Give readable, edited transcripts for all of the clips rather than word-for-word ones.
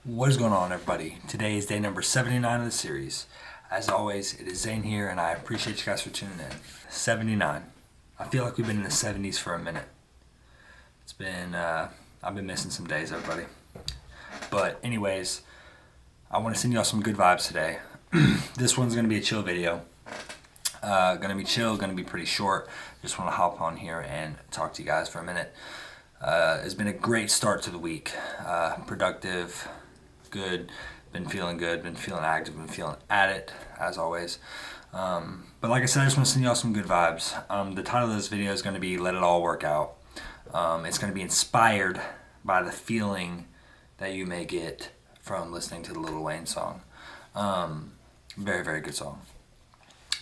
What is going on, everybody? Today is day number 79 of the series. As always, it is Zane here, and I appreciate you guys for tuning in. 79. I feel like we've been in the 70s for a minute. I've been missing some days, everybody. But anyways, I want to send y'all some good vibes today. This one's going to be a chill video. Gonna be chill, gonna be pretty short. Just want to hop on here and talk to you guys for a minute. It's been a great start to the week. Productive, good, been feeling active, been feeling at it, as always. But like I said, I just want to send y'all some good vibes. The title of this video is going to be Let It All Work Out. It's going to be inspired by the feeling that you may get from listening to the Lil Wayne song. Very, very good song.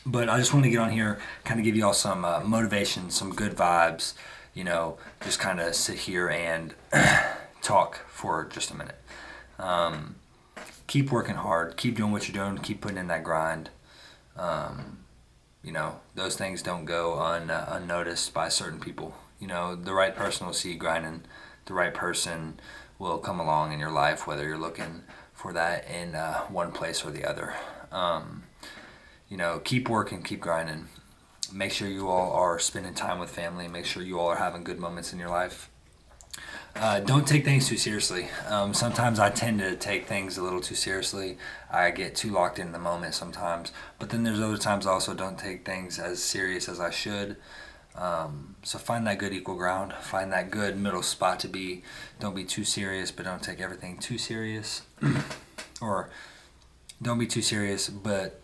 But I just want to get on here, kind of give y'all some motivation, some good vibes, just kind of sit here and talk for just a minute. Keep working hard, keep doing what you're doing, keep putting in that grind. Those things don't go unnoticed by certain people. The right person will see you grinding. The right person will come along in your life, whether you're looking for that in one place or the other. Keep working, keep grinding. Make sure you all are spending time with family. Make sure you all are having good moments in your life. Don't take things too seriously. Sometimes I tend to take things a little too seriously. I get too locked in the moment sometimes. But then there's other times I also don't take things as serious as I should. So find that good equal ground. Find that good middle spot to be. Don't be too serious, but don't take everything too serious. Or don't be too serious, but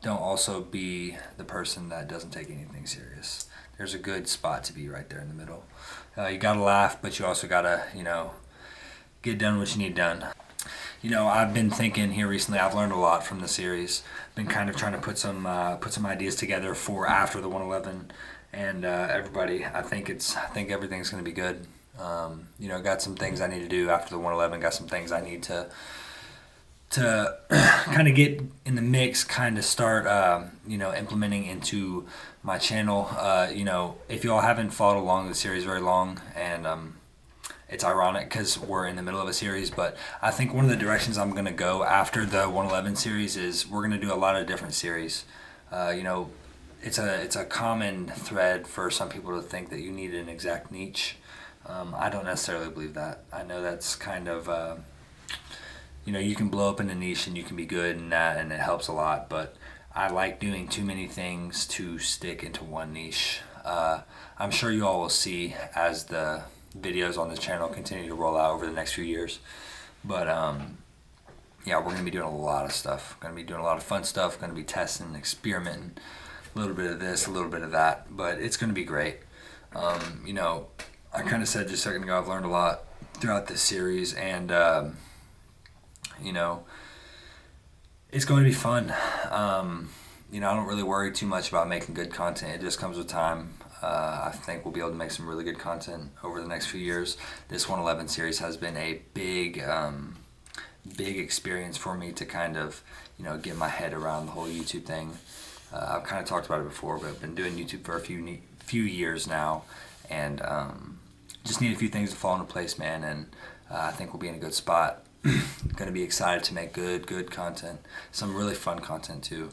don't also be the person that doesn't take anything serious. There's a good spot to be right there in the middle. You gotta laugh, but you also gotta, get done what you need done. I've been thinking here recently. I've learned a lot from the series. Been kind of trying to put some ideas together for after the 111, and everybody. I think everything's gonna be good. Got some things I need to do after the 111. Got some things I need to kind of get in the mix, kind of start, implementing into my channel. If y'all haven't followed along the series very long, and it's ironic because we're in the middle of a series, but I think one of the directions I'm going to go after the 111 series is we're going to do a lot of different series. It's a common thread for some people to think that you need an exact niche. I don't necessarily believe that. I know that's kind of... you can blow up in a niche and you can be good in that, and it helps a lot, but I like doing too many things to stick into one niche. I'm sure you all will see as the videos on this channel continue to roll out over the next few years. But we're going to be doing a lot of stuff. Going to be doing a lot of fun stuff. Going to be testing, experimenting, a little bit of this, a little bit of that, but it's going to be great. I kind of said just a second ago, I've learned a lot throughout this series, and it's going to be fun. I don't really worry too much about making good content. It just comes with time. I think we'll be able to make some really good content over the next few years. This 111 series has been a big experience for me to kind of, get my head around the whole YouTube thing. I've kind of talked about it before, but I've been doing YouTube for a few years now, and just need a few things to fall into place, man, and I think we'll be in a good spot. Going to be excited to make good content, some really fun content too,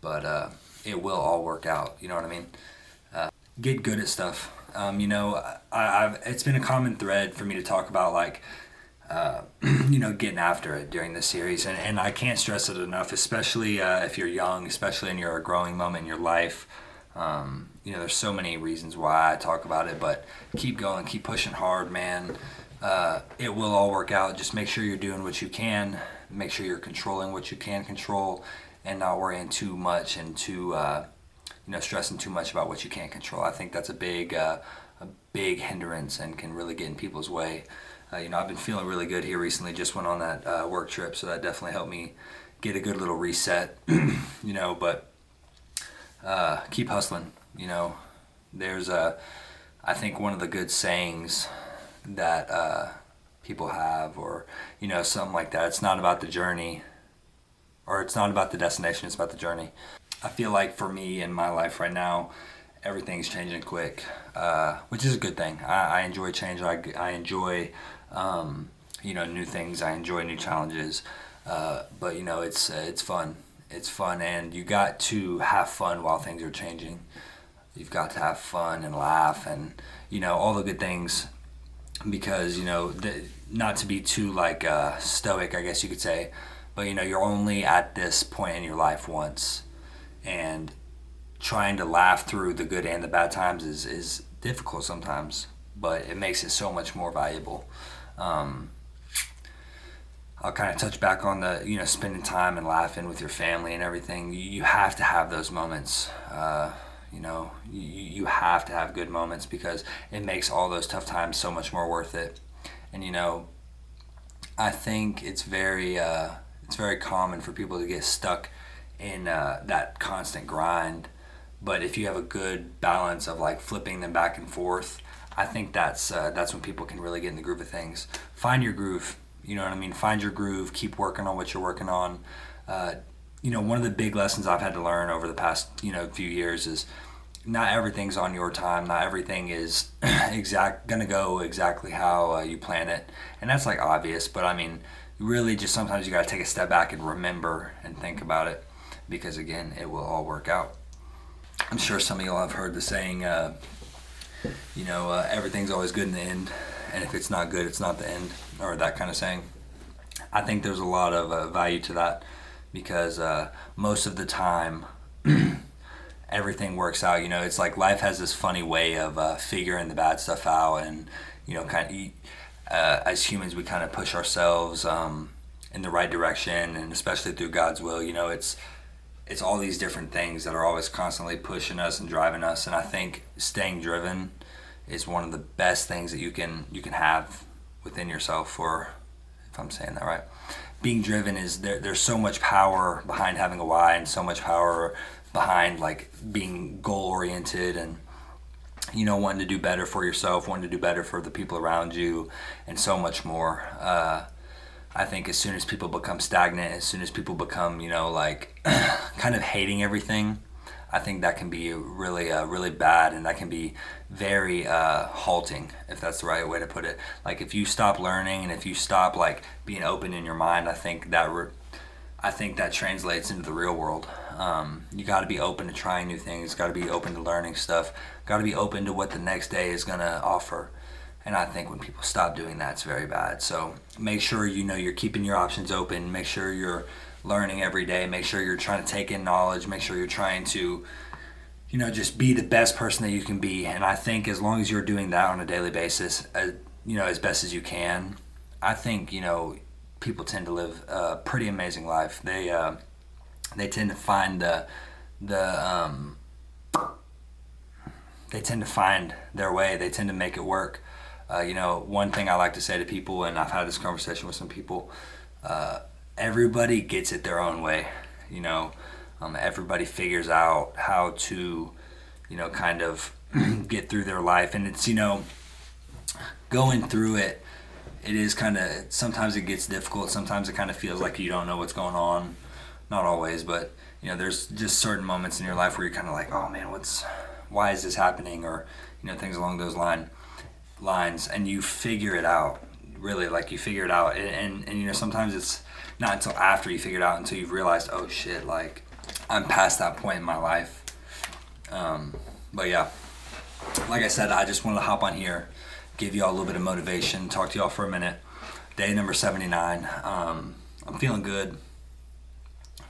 but it will all work out. You know what I mean? Get good at stuff. It's been a common thread for me to talk about getting after it during this series, and I can't stress it enough, especially if you're young, especially in your growing moment in your life. There's so many reasons why I talk about it, but keep going, keep pushing hard, man. It will all work out. Just make sure you're doing what you can. Make sure you're controlling what you can control, and not worrying too much and stressing too much about what you can't control. I think that's a big hindrance and can really get in people's way. I've been feeling really good here recently. Just went on that work trip, so that definitely helped me get a good little reset. But keep hustling. There's I think one of the good sayings that people have, or something like that. It's not about the journey, or it's not about the destination, it's about the journey. I feel like for me in my life right now, everything's changing quick, which is a good thing. I enjoy change. I enjoy new things. I enjoy new challenges. But it's fun. It's fun, and you got to have fun while things are changing. You've got to have fun and laugh, and all the good things, because not to be too like stoic, I guess you could say, but you're only at this point in your life once, and trying to laugh through the good and the bad times is difficult sometimes, but it makes it so much more valuable. Um, I'll kind of touch back on the spending time and laughing with your family and everything. You have to have those moments. You have to have good moments, because it makes all those tough times so much more worth it. And I think it's very common for people to get stuck in that constant grind. But if you have a good balance of like flipping them back and forth, I think that's when people can really get in the groove of things. Find your groove. You know what I mean? Find your groove. Keep working on what you're working on. One of the big lessons I've had to learn over the past few years is not everything's on your time. Not everything is gonna go exactly how you plan it, and that's like obvious. But I mean, really, just sometimes you gotta take a step back and remember and think about it, because again, it will all work out. I'm sure some of y'all have heard the saying, everything's always good in the end, and if it's not good, it's not the end, or that kind of saying. I think there's a lot of value to that, because most of the time, everything works out. It's like life has this funny way of figuring the bad stuff out, and as humans, we kind of push ourselves in the right direction, and especially through God's will. It's all these different things that are always constantly pushing us and driving us, and I think staying driven is one of the best things that you can have within yourself, or if I'm saying that right. Being driven is there's so much power behind having a why, and so much power behind like being goal oriented, and wanting to do better for yourself, wanting to do better for the people around you, and so much more. I think as soon as people become stagnant, as soon as people become like kind of hating everything, I think that can be really bad, and that can be very halting, if that's the right way to put it. Like if you stop learning, and if you stop like being open in your mind, I think that translates into the real world. You got to be open to trying new things. Got to be open to learning stuff. Got to be open to what the next day is gonna offer. And I think when people stop doing that, it's very bad. So make sure you're keeping your options open. Make sure you're learning every day. Make sure you're trying to take in knowledge. Make sure you're trying to just be the best person that you can be. And I think as long as you're doing that on a daily basis, as best as you can, I think people tend to live a pretty amazing life. They tend to find they tend to find their way. They tend to make it work. One thing I like to say to people, and I've had this conversation with some people, everybody gets it their own way. Everybody figures out how to, kind of get through their life. And it's, going through it, it is kind of, sometimes it gets difficult. Sometimes it kind of feels like you don't know what's going on. Not always, but, there's just certain moments in your life where you're kind of like, oh man, why is this happening? Or, things along those lines, and you figure it out. Really, like you figure it out. And sometimes it's not until after you figure it out, until you've realized, oh shit, like I'm past that point in my life. But yeah, like I said, I just wanted to hop on here, give y'all a little bit of motivation, talk to y'all for a minute. Day number 79. I'm feeling good.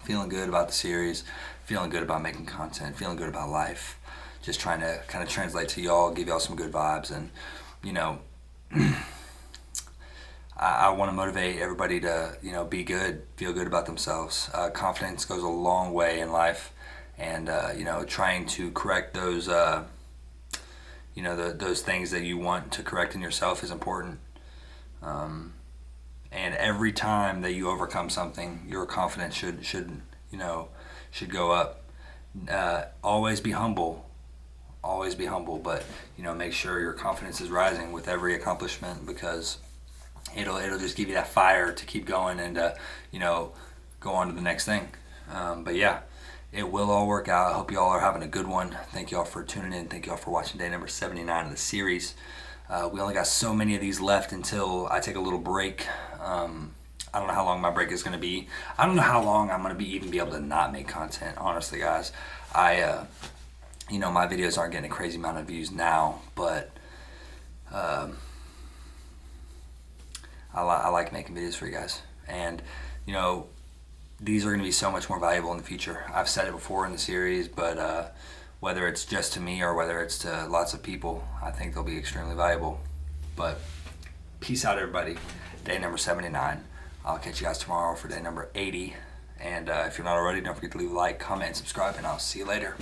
Feeling good about the series. Feeling good about making content. Feeling good about life. Just trying to kind of translate to y'all, give y'all some good vibes, and I want to motivate everybody to, be good, feel good about themselves. Confidence goes a long way in life, and trying to correct those, those things that you want to correct in yourself is important. And every time that you overcome something, your confidence should go up. Always be humble. Always be humble, but make sure your confidence is rising with every accomplishment, because it'll just give you that fire to keep going and go on to the next thing. But yeah, it will all work out. I hope y'all are having a good one. Thank y'all for tuning in. Thank y'all for watching day number 79 of the series. We only got so many of these left until I take a little break. I don't know how long my break is going to be. I don't know how long I'm going to even be able to not make content, honestly, guys. My videos aren't getting a crazy amount of views now, but I like making videos for you guys. And, these are going to be so much more valuable in the future. I've said it before in the series, but whether it's just to me or whether it's to lots of people, I think they'll be extremely valuable. But peace out, everybody. Day number 79. I'll catch you guys tomorrow for day number 80. And if you're not already, don't forget to leave a like, comment, and subscribe, and I'll see you later.